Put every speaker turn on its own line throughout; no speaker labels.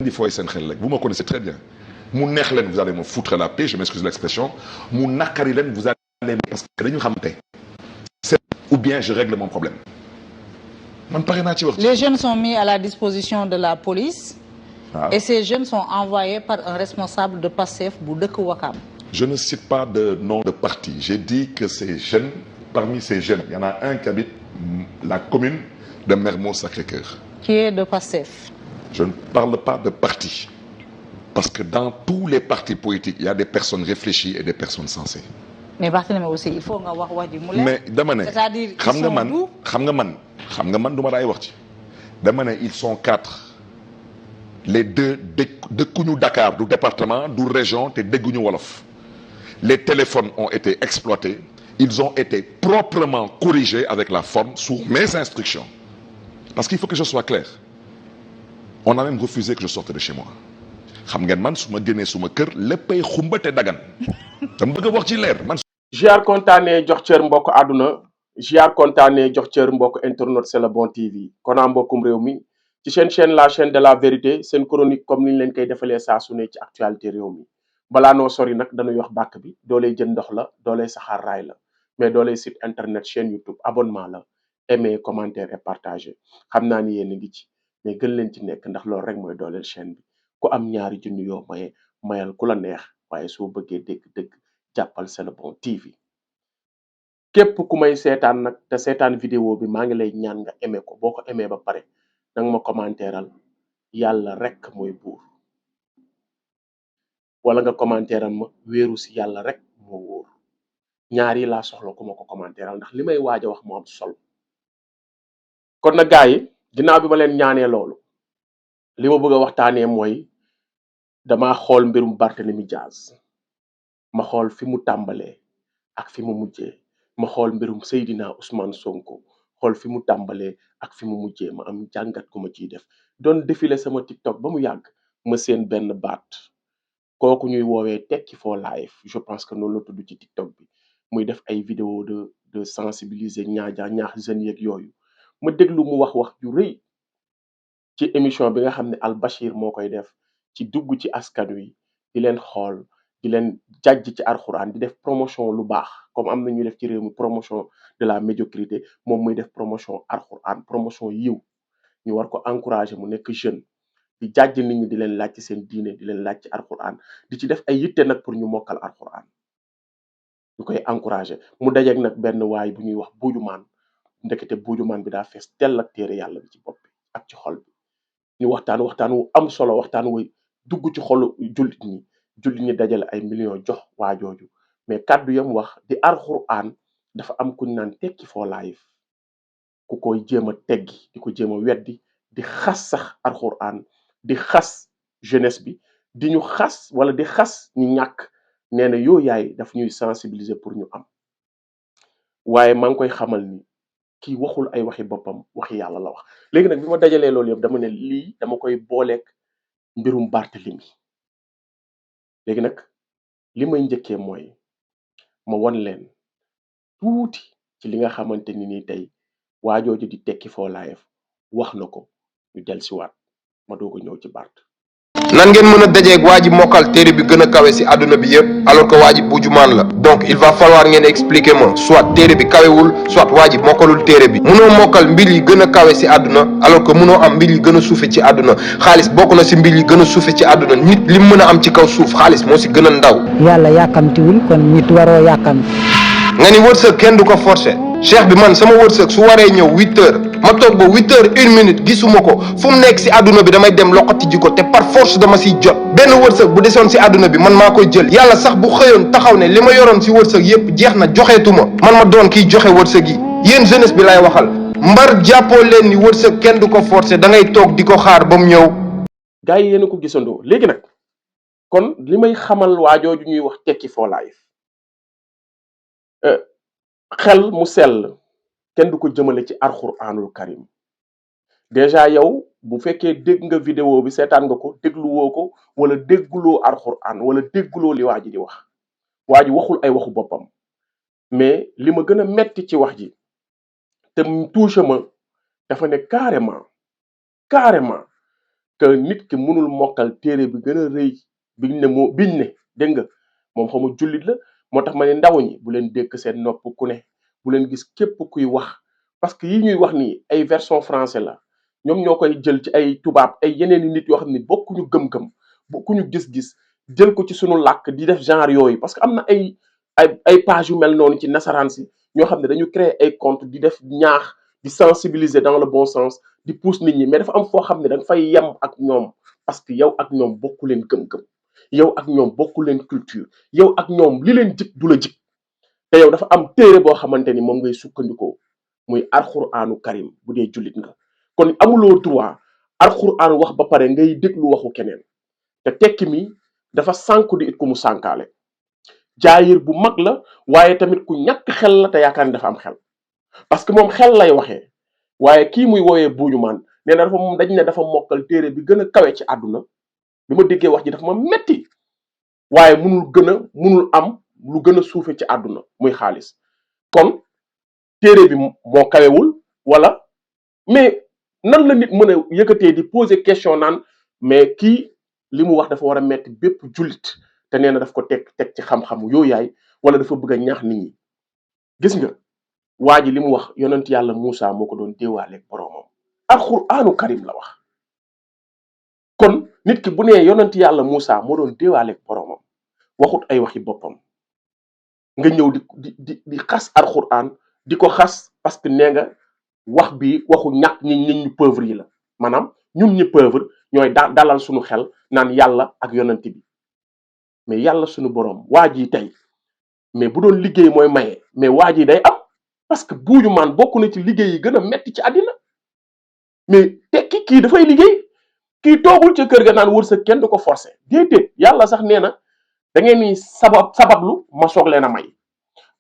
Vous me connaissez très bien. Mon vous allez me foutre la paix, je m'excuse l'expression. Mon nakarilen, vous allez me parce que ou bien je règle mon problème.
Les jeunes sont mis à la disposition de la police.
Ah.
Et ces jeunes sont envoyés par un responsable de PASTEF Boudek Wakam.
Je ne cite pas de nom de parti. J'ai dit que ces jeunes, parmi ces jeunes, il y en a un qui habite la commune de Mermoz-Sacré-Cœur.
Qui est de PASTEF.
Je ne parle pas de parti. Parce que dans tous les partis politiques, il y a des personnes réfléchies et des personnes sensées.
Mais Barthélémy aussi, il faut avoir du moulin.
Mais
c'est-à-dire
ils sont 4. Les 2 de Kounou Dakar, du département, du région, de Gounou Wolof. Les téléphones ont été exploités. Ils ont été proprement corrigés avec la forme sous mes instructions. Parce qu'il faut que je sois clair. On a même refusé que je sorte de chez moi.
Jiar kontaane jox cër mbokk àdduna jiar kontaane jox cër mbokk internet C'est le bon TV kon a mbokkum réew mi ci chaîne la chaîne de la vérité seen chronique comme niñ leen koy defalee saa su ne ci actualité réew mi balaa noo sori nag dañuy wax bàkk bi dooley jën ndox la dooley saxaar raay la mais dooley site internet chaîne YouTube abonnement la aimer commentaire et partager xam naa ni yéen a ngi ci mais gën leen ci nekk ndax loolu rek mooy dooleel chaîne bi ku am ñaari junni yoo maye mayal ku la neex waaye soo bëggee dégg-dëgg jàppal C'est le bon TV képp ku may seetaan nag te seetaan vidéo bi maa ngi lay ñaan nga aimé ko boo ko aimé ba pare danga ma commentéral yàlla rek mooy buur wala nga commentéral ma wéeru si yàlla rek moo wóor ñaar yi laa soxla ku ma ko commentéral ndax li may waaj a wax moo am solo kon nag gars yi ginnaaw bi ma leen ñaanee loolu li ma bëgg a waxtaanee mooy dama xool mbirum Barthélémy Dias ma xool fi mu tàmbalee ak fi mu mujjee ma xool mbirum Seydina Ousmane Sonko xool fi mu tàmbalee ak fi mu mujjee ma am jàngat gu ma ciy def doon défilé sama TikTok ba mu yàgg ma seen benn baat kooku ñuy woowee Tekki for Life je pense que noonu la tudd ci TikTok bi muy def ay vidéo de sensibiliser ñaax jeunes yeeg yooyu ma déglu mu wax ju rëy ci émission bi nga xam ne Al Bachir moo koy def ci dugg ci askan wi di leen xool di leen jàjj ci alxuraan di def promotion lu baax comme am na ñuy def ci réew mi promotion de la médiocrité moom muy def promotion alxuraan promotion yiw ñu war ko encourager mu nekk jeune di jàjj nit ñi di leen laaj ci seen diine di leen laaj ci alxuraan di ci def ay yitte nag pour ñu mokkal alxuraan ñu koy encourager mu dajeeg nag benn waay bu ñuy wax buujumaan ndekete buujumaan bi daa fees tell ak téere yàlla bi ci bopp bi ak ci xol bi ñu waxtaan wu am solo waxtaan wu dugg ci xolu jullit ñi dajale ay millions jox waa jooju mais kàddu yam wax di alxuraan dafa am kuñ naan Tekki for Life ku koy jéem a teggi di ko jéem a weddi di xas sax alxuraan di xas jeunesse bi di ñu xas wala di xas ñi ñàkk nee na yoo yaay daf ñuy sensibiliser pour ñu am waaye maa ngi koy xamal ni kii waxul ay waxi boppam waxi yàlla la wax léegi nag bi ma dajalee loolu yëpp dama ne lii dama koy booleeg mbirum Barthélémy léegi nag li may njëkkee mooy ma won leen tuuti ci li nga xamante ni tey waajooju di Tekki for Life wax na ko ñu dellusiwaat ma doog a ñëw ci Bart.
nan ngeen mën a dajeeg waa ji mokkal téere bi gën a kawe si àdduna bi yëpp alors que waa ji buujumaan la donc il va falloir ngeen expliquer ma soit téere bi kawewul soit waa ji mokkalul téere bi munoo mokkal mbir yi gën a kawe si àdduna alors que munoo am mbir yi gën a suufe ci àdduna xaalis bokk na si mbir yi gën a suufe ci àdduna nit li mën a am ci kaw suuf xaalis moo si gën a ndaw.
yàlla yàkkamtiwul kon nit waroo yàkkamti.
nga ni wërsëg kenn du ko forcer cheikh bi man sama wërsëg su waree ñëw 8h ma toog ba 8h01 gisuma ko fu mu nekk si àdduna bi damay dem loqati ji ko te par force dama siy jot benn wërsëg bu desoon si àdduna bi man maa koy jël yàlla sax bu xëyoon taxaw ne li ma yoroon si wërsëg yépp jeex na joxeetuma man ma doon kiy joxe wërsëg yi yéen jeunesse bi lay waxal mbar jàppoo leen ni wërsëg kenn du ko forcer da ngay toog di ko xaar ba mu ñëw.
gars yi yéen a ko gisandoo léegi nag kon li may xamal waajooju ñuy wax Tekki for Life xel mu sell kenn du ko jëmale ci alxuraanul karim déjà yow bu fekkee dégg nga vidéo bi seetaan nga ko dégluwoo ko wala dégguloo alxuraan wala dégguloo li waa ji di wax waa ji waxul ay waxu boppam mais li ma gën a metti ci wax ji te mu touché ma dafa ne carrément que nit ki mënul mokkal téere bi gën a rëy biñ ne dégg nga moom xamu jullit la moo tax ma ne ndaw ñi bu leen dékk seen nopp ku ne bu leen gis képp kuy wax parce que yi ñuy wax nii ay version français la ñoom ñoo koy jël ci ay tubaab ay yeneen i nit yoo xam ne bokkuñu gëm-gëm bokkuñu gis-gis jël ko ci sunu làkk di def genre yooyu parce que am na ay page yu mel noonu ci nasaraan si ñoo xam ne dañu créer ay compte di def ñaax di sensibiliser dans le bon sens di pousse nit ñi mais dafa am foo xam ne da nga fay yem ak ñoom parce que yow ak ñoom bokku leen gëm-gëm yow ak ñoom bokku leen culture yow ak ñoom li leen jik du la jik te yow dafa am téere boo xamante ni moom ngay sukkandikoo muy alxuraanu karim bu dee jullit nga kon amuloo droit alxuraan wax ba pare ngay déglu waxu keneen te tekki mi dafa sànku di it ku mu sànkaale jaayir bu mag la waaye tamit ku ñàkk xel la te yaakaar ni dafa am xel parce que moom xel lay waxee waaye kii muy woowee Buujumaan nee na dafa moom dañ ne dafa mokkal téere bi gën a kawe ci àdduna bi ma déggee wax ji dafa ma metti waaye munul am lu gën a suufe ci àdduna muy xaalis kon téere bi moo kawewul wala mais nan la nit mën a yëkkatee di poser question naan mais kii li mu wax dafa war a metti bépp jullit te nee na daf ko teg ci xam-xamu yooyaay wala dafa bëgg a ñaax nit ñi gis nga waa ji li mu wax yonent yàlla Moussa moo ko doon déewaaleeg boroomam alxuraanu karim la wax kon nit ki bu nee yonent yàlla Moussa moo doon déewaaleeg boroomam waxut ay waxi boppam nga ñëw di xas alxuraan di ko xas parce que nee nga wax bi waxu ñàkk ñi ñu pauvre yi la maanaam ñun ñi pauvre ñooy dalal suñu xel naan yàlla ak yonent bi mais yàlla suñu boroom waa ji tey mais bu doon liggéey mooy maye mais waa ji day am parce que Buujumaan bokk na ci liggéey yi gën a metti ci àddina mais tekki kii dafay liggéey kii toogul ca kër ga naan wërsëg kenn du ko forcer déedéet yàlla sax nee na da ngeen ni sabablu ma soog leen a may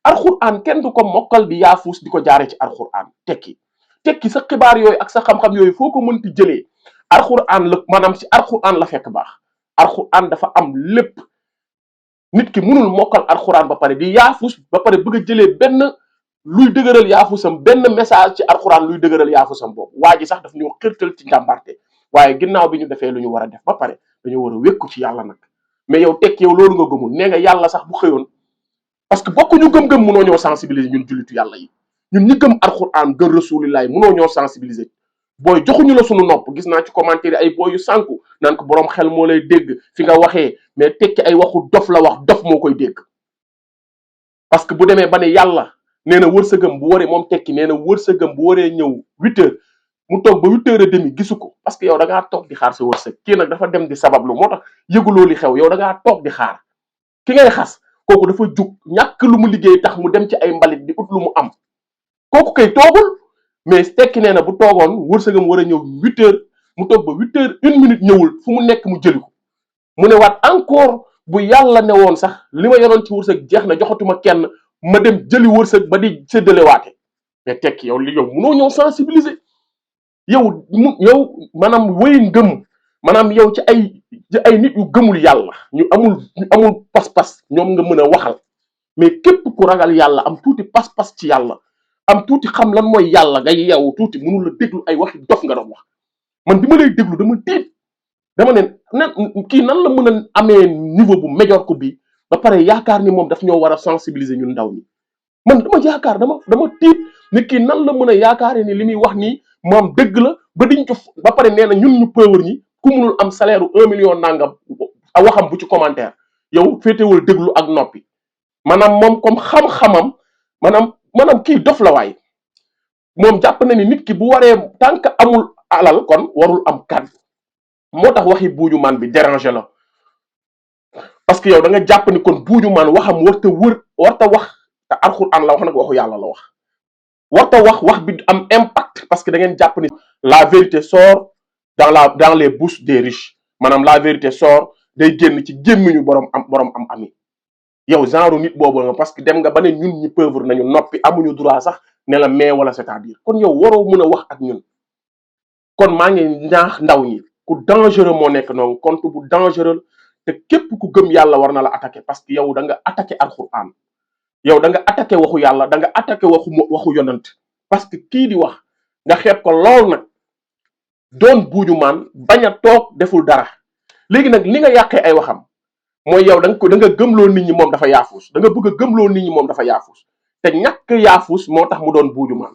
alxuraan kenn du ko mokkal di yaafuus di ko jaare ci alxuraan tekki sa xibaar yooyu ak sa xam-xam yooyu foo ko mënti jëlee alxuraan la maanaam si alxuraan la fekk baax alxuraan dafa am lépp nit ki mënul mokkal alxuraan ba pare di yaafus ba pare bëgg a jëlee benn luy dëgëral yaafusam benn message ci alxuraan luy dëgëral yaafusam boobu waa ji sax daf ñu xirtal ci njàmbarte waaye ginnaaw bi ñu defee lu ñu war a def ba pare dañu war a wékku ci yàlla nag mais yow tekki yow loolu nga gëmul nee nga yàlla sax bu xëyoon parce que bokku ñu gëm-gëm mënoo ñoo sensibiliser ñun jullitu yàlla yi ñun ñi gëm alxuraan gëm rasulillahi mënoo ñoo sensibiliser booy joxuñu la sunu nopp gis naa ci commentaire ay booy yu sànku naan ko boroom xel moo lay dégg fi nga waxee mais tekki ay waxu dof la wax dof moo koy dégg parce que bu demee ba ne yàlla nee na wërsëgam bu waree moom tekki nee na wërsëgam bu waree ñëw 8h mu toog ba 8h30 gisu ko parce que yow da ngaa toog di xaar sa wërsëg kii nag dafa dem di sabablu moo tax yëguloo li xew yow da ngaa toog di xaar ki ngay xas kooku dafa jug ñàkk lu mu liggéey tax mu dem ci ay mbalit di ut lu mu am kooku kay toogul mais tekki nee na bu toogoon wërsëgam war a ñëw 8h mu toog ba 8h01 ñëwul fu mu nekk mu jëli ko mu ne waat encore bu yàlla ne woon sax li ma yoroon ci wërsëg jeex na joxatuma kenn ma dem jëli wërsëg ba di séddalewaate mais tekki yow li yow munoo ñëw sensibiliser yow maanaam wéy ngëm maanaam yow ci ay nit yu gëmul yàlla ñu amul pas-pas ñoom nga mën a waxal mais képp ku ragal yàlla am tuuti pas-pas ci yàlla am tuuti xam lan mooy yàlla nga yeewu tuuti mënul la déglu ay waxi dof nga doon wax man bi ma lay déglu dama tiit dama ne kii nan la mën a amee niveau bu médiocre bi ba pare yaakaar ni moom daf ñoo war a sensibiliser ñun ndaw ñi man dama yaakaar dama tiit ni kii nan la mën a yaakaare ni li muy wax nii moom dëgg la ba diñ ko ba pare nee na ñun ñu pauvre ñi ku munul am salaire 1 million nangam a waxam bu ci commentaire yow féetewul déglu ak noppi maanaam moom comme xam-xamam maanaam kii dof la waay moom jàpp na ni nit ki bu waree tant que amul alal kon warul am kàddu moo tax waxi Buujumaan bi déranger la parce que yow da nga jàpp ni kon Buujumaan waxam warta wax te alxuraan la wax nag waxu yàlla la wax warta wax bi am impact parce que da ngeen jàpp ni la vérité sort dans les bouches des riches maanaam la vérité sort day génn ci gémmiñu borom am ami yow genre nit boobu nga parce que dem nga ba ne ñun ñi pauvre nañu noppi amuñu droit sax ne la mais wala c'est-à-dire kon yow waroo mën a wax ak ñun kon maa ngi ñaax ndaw ñi ku dangereux moo nekk noonu compte bu dangereux te képp ku gëm yàlla war na la attaquer parce que yow da nga attaquer alxuraan yow da nga attaquer waxu yàlla da nga attaquer waxu yonant parce que kii di wax nga xeeb ko lool nag doon buuju maan bañ a toog deful dara léegi nag li nga yàqee ay waxam mooy yow da nga gëmloo nit ñi moom dafa yaafuus da nga bëgg a gëmloo nit ñi moom dafa yaafuus te ñàkk yaafuus moo tax mu doon buuju maan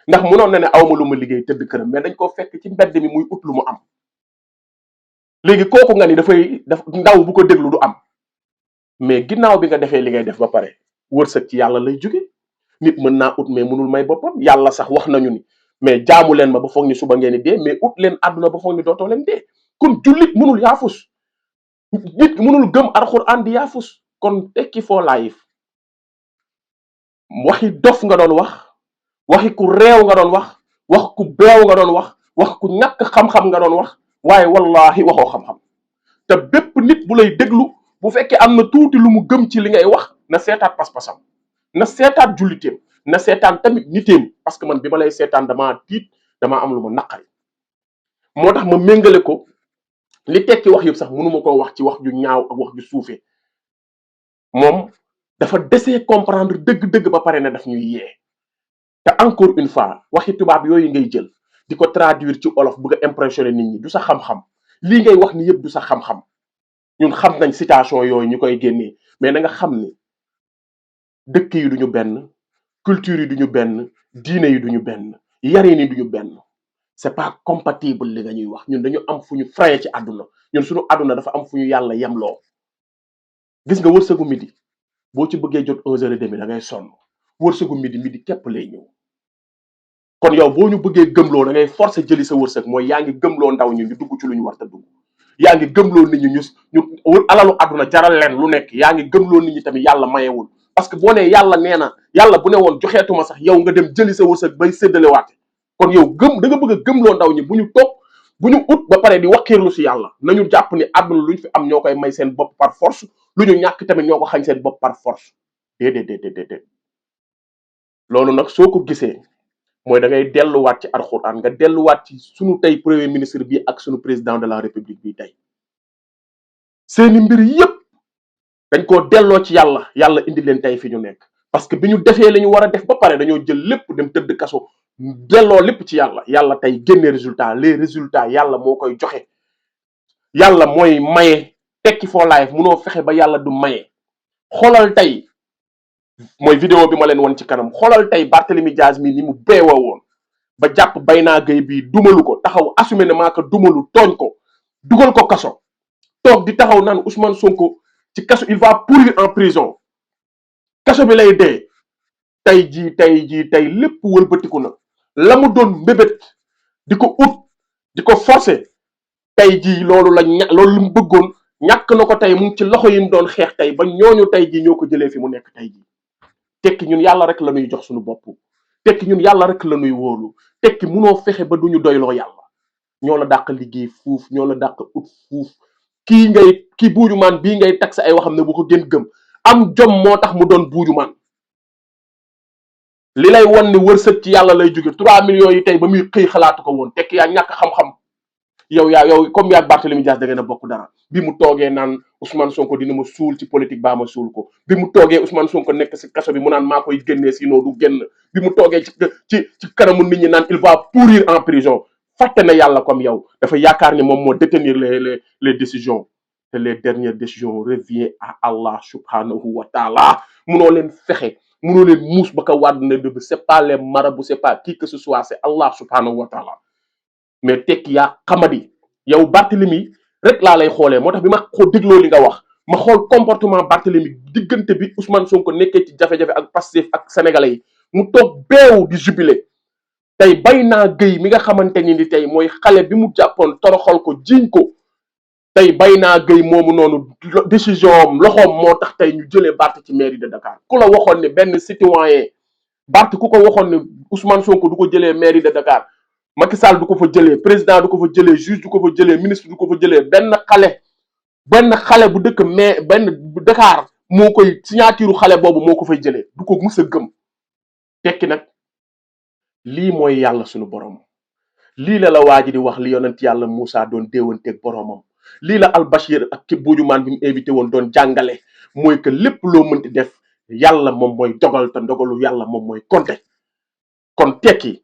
ndax munoon na ne awma lu ma liggéey tëdd këram mais dañ ko fekk ci mbedd mi muy ut lu mu am léegi kooku nga ni daf ndaw bu ko déglu du am mais ginnaaw bi nga defee li ngay def ba pare wërsëg ci yàlla lay jóge nit mën naa ut mais mënul may boppam yàlla sax wax nañu ni mais jaamu leen ma ba foog ni suba ngeen di dee mais ut leen àdduna ba foog ni dootoo leen dee kon jullit mënul yaafus nit mënul gëm alxuraan di yaafus kon tekki foo laayif waxi dof nga doon waxi ku réew nga doon wax ku beew nga doon wax ku ñàkk xam-xam nga doon wax waaye wallahi waxoo xam-xam te bépp nit bu lay déglu bu fekkee am na tuuti lu mu gëm ci li ngay wax na seetaat pas-pasam na seetaat julliteem na seetaan tamit niteem parce que man bi ma lay seetaan damaa tiit damaa am lu ma naqari moo tax ma méngale ko li tekki wax yëpp sax mënuma koo wax ci wax ju ñaaw ak wax ju suufee moom dafa desee comprendre dëgg-dëgg ba pare ne daf ñuy yee te encore une fois waxi tubaab yooyu ngay jël di ko traduire ci olof bëgg a impressionner nit ñi du sa xam-xam lii ngay wax ni yëpp du sa xam-xam ñun xam nañ citation yooyu ñu koy génnee mais na nga xam ni dëkk yi duñu benn culture yi duñu benn diine yi duñu benn yarin yi duñu benn c'est pas compatible li nga ñuy wax ñun dañu am fu ñu fraye ci àdduna ñun suñu àdduna dafa am fu ñu yàlla yemloo gis nga wërsëgu midi boo ci bëggee jot 11h30 da ngay sonn wërsëgu midi képp lay ñëw kon yow boo ñu bëggee gëmloo da ngay forcer jëli sa wërsëg mooy yaa ngi gëmloo ndaw ñu dugg ci lu ñu war a dugg yaa ngi gëmloo nit ñi ñu alalu àdduna jaral leen lu nekk yaa ngi gëmloo nit ñi tamit yàlla mayewul parce que boo nee yàlla nee na yàlla bu ne woon joxeetuma sax yow nga dem jëli sa wërsëg bay séddalewaate kon yow da nga bëgg a gëmloo ndaw ñi bu ñu toog bu ñu ut ba pare di wakkiirlu si yàlla nañu jàpp ni àdduna lu ñu fi am ñoo koy may seen bopp par force lu ñu ñàkk tamit ñoo ko xañ seen bopp par force déedéet loolu nag soo ko gisee mooy da ngay delluwaat ci alxuraan nga delluwaat ci sunu tey premier ministre bi ak sunu président de la république bi tey seeni mbir yépp dañ koo delloo ci yàlla indi leen tey fi ñu nekk parce que bi ñu defee la ñu war a def ba pare dañoo jël lépp dem tëdd kaso delloo lépp ci yàlla tey génne résultat les résultats yàlla moo koy joxe yàlla mooy maye tekki foo live munoo fexe ba yàlla du maye xoolal tey mooy vidéo bi ma leen woon ci kanam xoolal tey Barthélemy Diaz mi ni mu beewoo woon ba jàpp Bayna Gueye bi dumalu ko taxaw assumé ne maa ko dumalu tooñ ko dugal ko kaso toog di taxaw naan Ousmane Sonko ci kaso il va pourrir en prison kaso bi lay dee tey jii lépp wëlbatiku na la mu doon mbébét di ko ut di ko forcer tey jii loolu lu mu bëggoon ñàkk na ko tey mu ngi ci loxo yi mu doon xeex tey ba ñooñu tey jii ñoo ko jëlee fi mu nekk tey jii tekki ñun yàlla rek la ñuy jox suñu bopp tekki ñun yàlla rek la ñuy wóolu tekki munoo fexe ba duñu doyloo yàlla ñoo la dàq liggéey fuuf ñoo la dàq ut fuuf kii buujumaan bii ngay tag sa ay waxam ne bu ko gën gëm am jom moo tax mu doon buujumaan li lay won ni wërsëg ci yàlla lay jóge 3 millions yi tey ba muy xëy xalaatu ko woon tekki yaa ñàkk xam-xam yow comme yaa Barthélemy Diaz da ngeen a bokk dara bi mu toogee naan Ousmane Sonko dina ma suul ci politique baa ma suul ko bi mu toogee Ousmane Sonko nekk si kaso bi mu naan maa koy génnee sinon du génn bi mu toogee ci kanamu nit ñi naan il va pourrir en prison fàtte na yàlla comme yow dafa yaakaar ni moom moo détenir les décisions te les dernières décisions revient à Allah subhanahu wa taala munoo leen fexe munoo leen muus ba ko wàdd ne dëbb c'est pas les marabouts c'est pas qui que ce soit c'est Allah subhanahu wa taala mais tekki yaa xamadi yow Barthélemy rek laa lay xoolee moo tax bi ma ko dégloo li nga wax ma xool comportement Barthélemy diggante bi Ousmane Sonko nekkee ci jafe-jafe ak Pastef ak sénégalais yi mu toog beew di jubilé tey Bayna Gueye mi nga xamante ni tey mooy xale bi mu jàppoon toroxal ko jiiñ ko tey Bayna Gueye moomu noonu décision am loxoom moo tax tey ñu jëlee Barth ci mairie de Dakar ku la waxoon ne benn citoyen Barth ku ko waxoon ne Ousmane Sonko du ko jëlee mairie de Dakar Macky Sall du ko fa jëlee président du ko fa jëlee juge du ko fa jëlee ministre du ko fa jëlee benn xale bu dëkk mais Dakar moo koy signature xale boobu moo ko fay jëlee du ko mës a gëm tekki nag lii mooy yàlla suñu borom lii la waa ji di wax li yonent yàlla Moussa doon déewanteeg boromam lii la Al-Bashir ak ki buujumaan bi mu invité woon doon jàngale mooy que lépp loo mënti def yàlla moom mooy dogal te ndogalu yàlla moom mooy compter kon tekki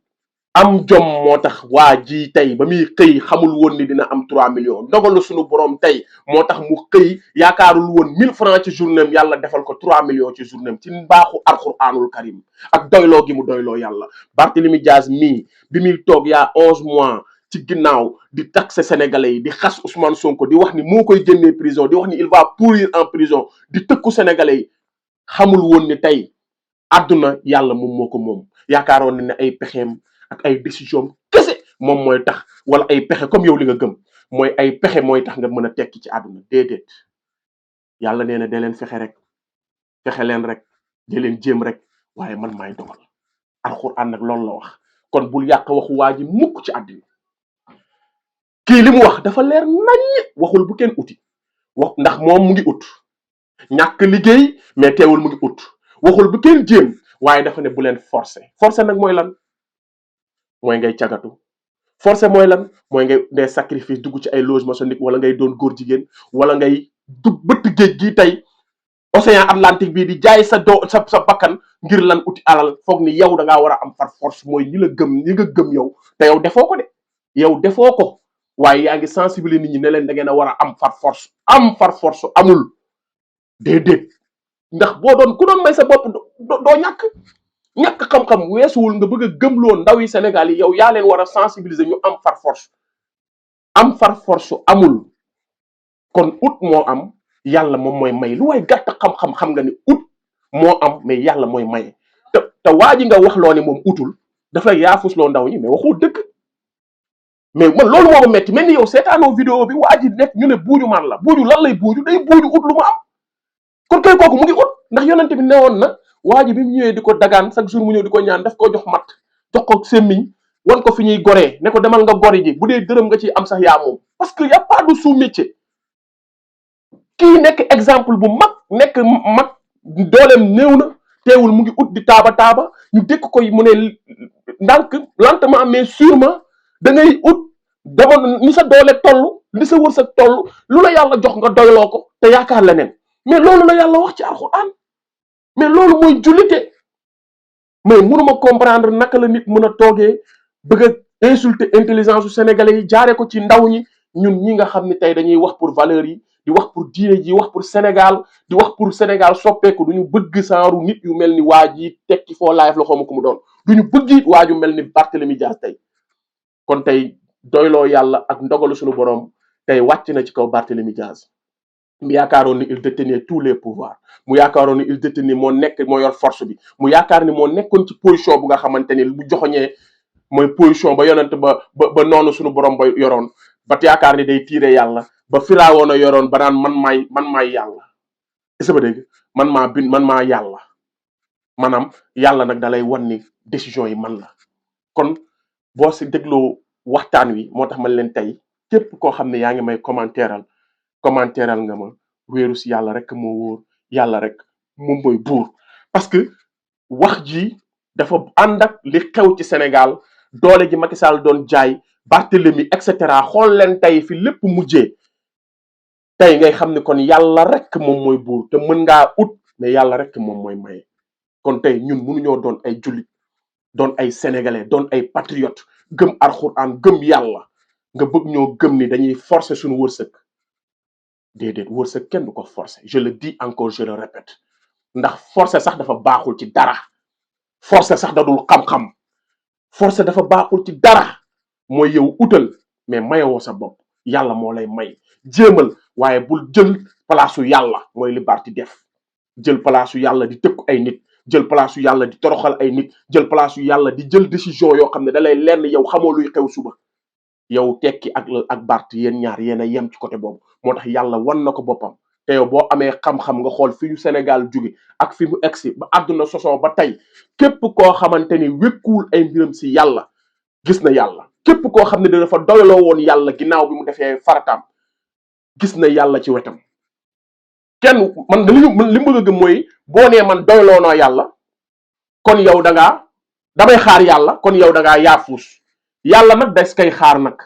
am jom moo tax waa ji tey ba muy xëy xamul woon ni dina am 3 millions ndogalu suñu borom tey moo tax mu xëy yaakaarul woon 1000 francs ci journée am yàlla defal ko 3 millions ci journée am ci mbaaxu alxuraanul karim ak doyloo gi mu doyloo yàlla. Barthélemy Diaz mii bi muy toog yaa 11 mois ci ginnaaw di taxer sénégalais yi di xas Ousmane Sonko di wax ni moo koy génnee prison di wax ni il va pourrir en prison di tëkku sénégalais yi xamul woon ni tey àdduna yàlla moom moo ko moom yaakaaroon na ne ay pexeem ak ay décision kese moom mooy tax wala ay pexe comme yow li nga gëm mooy ay pexe mooy tax nga mën a tekki ci àdduna déedéet yàlla nee na dee leen fexe rek fexe leen rek dee leen jéem rek waaye man maay dogal alxuraan nag loolu la wax kon bul yàq waxu waa ji mukk ci àddina kii li mu wax dafa leer naññ waxul bu kenn uti wax ndax moom mu ngi ut ñàkk liggéey mais teewul mu ngi ut waxul bu kenn jéem waaye dafa ne bu leen forcer nag mooy lan mooy ngay cagatu forcé mooy lan mooy ngay des sacrifice dugg ci ay loge maçonnique wala ngay doon góor jigéen wala ngay dugg bëtt géej gi tey océan Atlantique bii di jaay sa bakkan ngir lan uti alal foog ni yow da ngaa war a am par force mooy ñi nga gëm yow te yow defoo ko de yow defoo ko waaye yaa ngi sensibiliser nit ñi ne leen da ngeen a war a am par force amul déedéet ndax boo doon ku doon may sa bopp doo ñàkk xam-xam weesuwul nga bëgg a gëmloo ndaw yi Sénégal yi yow yaa leen war a sensibiliser ñu am far force amul kon ut moo am yàlla moom mooy may lu waay gàtt xam-xam xam nga ni ut moo am mais yàlla mooy may te waa ji nga wax loo ne moom utul dafa yaafusloo ndaw ñi mais waxoo dëgg mais man loolu moo ma metti mel ni yow seetaanoo vidéo bi waa ji nekk ñu ne buuju man la buuju lan lay buuju day buuju ut lu mu am kon kay kooku mu ngi ut ndax yonente bi newoon na waa ji bi mu ñëwee di ko dagaan chaque jour mu ñëw di ko ñaan daf ko jox mat jox ko semmiñ wan ko fi ñuy goree ne ko demal nga gori ji bu dee dërëm nga ciy am sax yaa moom parce que y a pas de sous-métier kii nekk exemple bu nekk mag dooleem néew na teewul mu ngi ut di taaba ñu dékk koy mu ne ndànk lentement mais sûrement da ngay ut dama ni sa doole toll li sa wërsëg toll lu la yàlla jox nga doyloo ko te yaakaar leneen mais loolu la yàlla wax ci alxuraan mais loolu mooy jullite mais mënuma comprendre naka la nit mën a toogee bëgg a insulter intelligence su sénégalais yi jaaree ko ci ndaw ñi ñun ñi nga xam ne tey dañuy wax pour valeurs yi di wax pour diine ji wax pour Sénégal di wax pour Sénégal soppeeku duñu bëgg saaru nit yu mel ni waa ji tekki foo live la xawma ko mu doon duñu bëgg it waa ju mel ni Barthélemy Diaz tey kon tey doyloo yàlla ak ndogalu suñu borom tey wàcc na ci kaw Barthélemy Diaz mu yaakaaroon ni il détenait tous les pouvoirs mu yaakaaroon ni il détenait moo yor force bi mu yaakaar ni moo nekkoon ci position bu nga xamante ni bu joxoñee mooy position ba yonent ba noonu suñu borom ba yoroon ba yaakaar ni day tiire yàlla ba firaawoon a yoroon ba naan man maay yàlla est-ce que dégg man maa yàlla maanaam yàlla nag dalay wan ni décision yi man la kon boo si dégloo waxtaan wi moo tax man leen tey képp koo xam ne yaa ngi may commentéral nga ma wéeru si yàlla rek moo wóor yàlla rek moom mooy buur parce que wax ji dafa ànd ak li xew ci Sénégal doole ji Macky Sall doon jaay Barthélemy et cetera xool leen tey fi lépp mujjee tey ngay xam ne kon yàlla rek moom mooy buur te mën ngaa ut mais yàlla rek moom mooy maye kon tey ñun mënuñoo doon ay jullit doon ay sénégalais doon ay patriotes gëm alxuraan gëm yàlla nga bëgg ñoo gëm ni dañuy forcer suñu wërsëg déedéet wërsëg kenn du ko forcer je le dis encore je le répète ndax forcer sax dafa baaxul ci dara forcer sax da dul xam-xam forcer dafa baaxul ci dara mooy yow utal mais mayewoo sa bopp yàlla moo lay may jéemal waaye bul jël palaasu yàlla mooy li Barth def jël palaasu yàlla di tëkku ay nit jël palaasu yàlla di toroxal ay nit jël palaasu yàlla di jël décision yoo xam ne da lay lenn yow xamoo luy xew suba yow tekki ak Barth yéen ñaar yéen a yem ci côté boobu moo tax yàlla wan na ko boppam te yow boo amee xam-xam nga xool fi ñu Sénégal jóge ak fi mu egsi ba àdduna sosoo ba tey képp koo xamante ni wékkuwul ay mbiram si yàlla gis na yàlla képp koo xam ne dafa doyloo woon yàlla ginnaaw bi mu defee farataam gis na yàlla ci wetam kenn man li mu bëgg a gëm mooy boo nee man doyloo noo yàlla kon yow damay xaar yàlla kon yow da ngaa yaafuus yàlla nag des koy xaar nag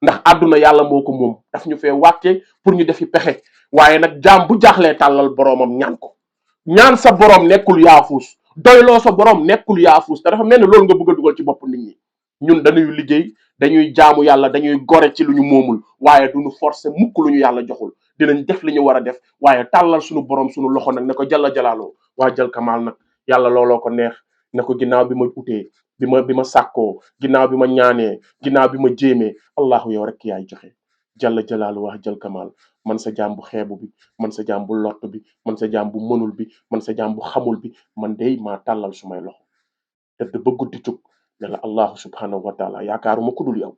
ndax àdduna yàlla moo ko moom daf ñu fee wàcce pour ñu defi pexe waaye nag jaam bu jaaxlee tàllal boroomam ñaan ko ñaan sa boroom nekkul yaafuus doyloo sa boroom nekkul yaafuus te dafa mel ni loolu nga bëgg a dugal ci bopp nit ñi ñun dañuy liggéey dañuy jaamu yàlla dañuy gore ci lu ñu moomul waaye duñu forcer mukk lu ñu yàlla joxul dinañ def li ñu war a def waaye tàllal suñu borom suñu loxo nag ne ko jalla jalaaloo waa jël kamaal nag yàlla looloo ko neex ne ko ginnaaw bi ma utee bi ma sàkkoo ginnaaw bi ma ñaanee ginnaaw bi ma jéemee allahu yow rek yaay joxe jalla jalaalu wax jël kamaal man sa jaam bu xeebu bi man sa jaam bu lott bi man sa jaam bu mënul bi man sa jaam bu xamul bi man dey maa tàllal sumay loxo te ba guddi cug ne la allahu subhanahu wa taala yaakaaruma ku dul yow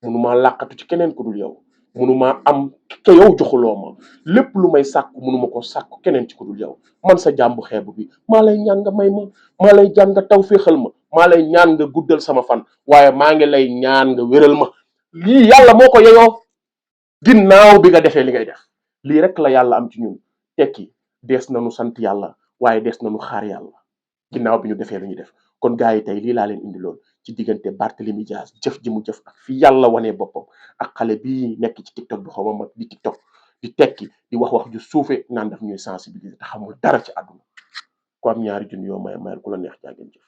munumaa làqatu ci keneen ku dul yow munumaa am ke yow joxuloo ma lépp lu may sàkku munuma ko sàkku keneen ci ku dul yow man sa jaam bu xeebu bi maa lay ñaan nga may ma maa lay ñaan nga taw féexal ma maa lay ñaan nga guddal sama fan waaye maa ngi lay ñaan nga wéral ma lii yàlla moo ko yeyoo ginnaaw bi nga defee li ngay def lii rek la yàlla am ci ñun tekki dees nañu sant yàlla waaye dees nañu xaar yàlla ginnaaw bi ñu defee lu ñu def kon gars yi tey lii laa leen indiloon ci diggante Barthélémy Dias jëf ji mu jëf ak fi yàlla wanee boppam ak xale bii nekk ci TikTok bi xaw ma mag di TikTok di tekki di wax ju suufe naan daf ñuy sensibiliser te xamul dara ci àdduna ko am ñaari junni yoo mayal ku la neex jaa ngeen jëf